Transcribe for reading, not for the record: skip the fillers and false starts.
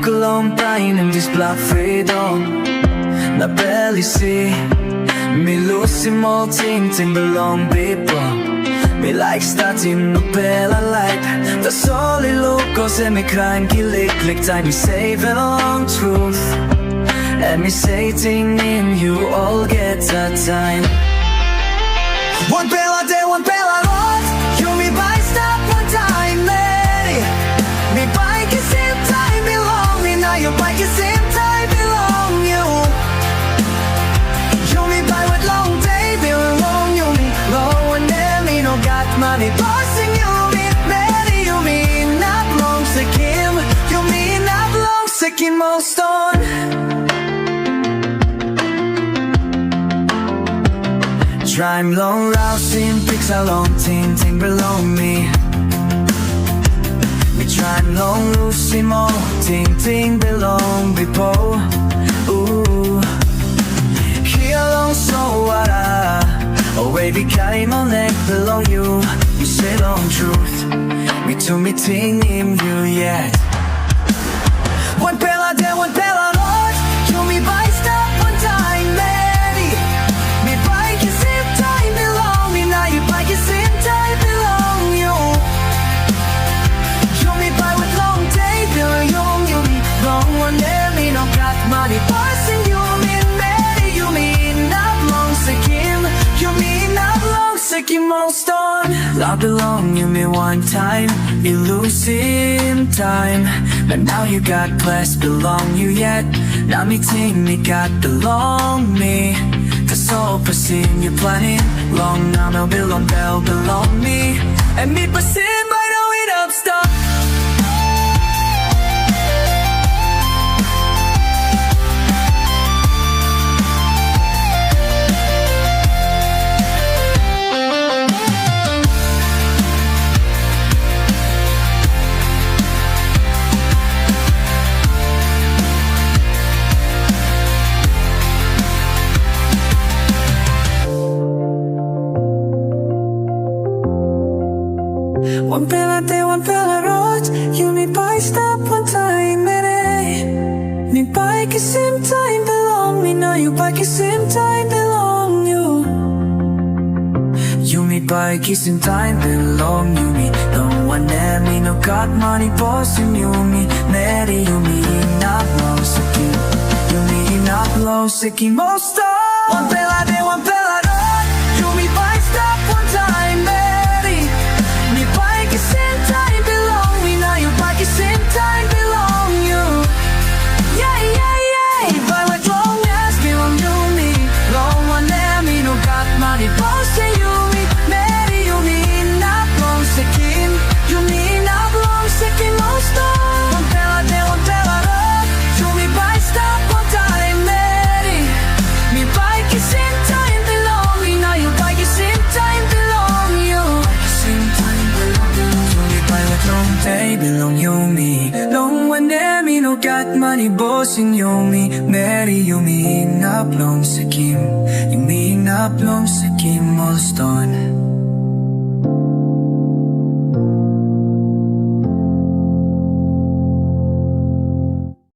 walk alone buying in this black freedom. Na barely see me losing more things in belong people. Me like starting up a light. That's all it locals and me crying lycklig time. Me saving along truth and me saying in you all get that time. One bella day, one bella notte. You me by stop one time, lady. Me bike is in time belong me. Now your bike is in time belong you. You me by with long day belong you me. Low and then me no got money. Bossing you me, lady. You me not long sikim. You me not long sikim most on. Trying long rousing pics along ting below me. Me trying long lucy mo ting belong before. Ooh, here long so what oh baby carry my neck below you. You say long truth. Me to me ting in you yet. One bella day, one bella notte. You me by stop one time, lady. Me bike is in time belong me. Now your bike is in time belong you. You me by with long day belong you me. Long one there me no got money. Passing you me lady. You me not long sikim. You me not long sikim most on. Love belong you me one time. Elusive time. But now you got class belong you yet. Now me think me got belong me. Cause all perceive you planning. Long now no belong bell belong me. And me perceive by the way up stop. One bella day, one bella road. You me by stop one time, lady. Me bike is same time belong me. Now you bike is same time belong you. You me bike is in time belong you me. No one there me no got money bossing you me. Lady you me not low sicky. You me not low sicky most of. One bella day, one bella road. You me by stop one time, lady. Me bike is in time belong me. Now your bike is in time belong you. Yeah, yeah, yeah. If I went long ass belong you me. Long one there me no got money bossing you me. Lady you me not long sikim. You me not long sikim most of. One bella day, one bella road. You me by stop one time, lady. Me bike is in time belong me. Now your bike is in time belong you. Same time belong you. You me by with long day belong you me. Long one there me no got money bossing you me. Mary you me not long sikim. You me not long sikim most on.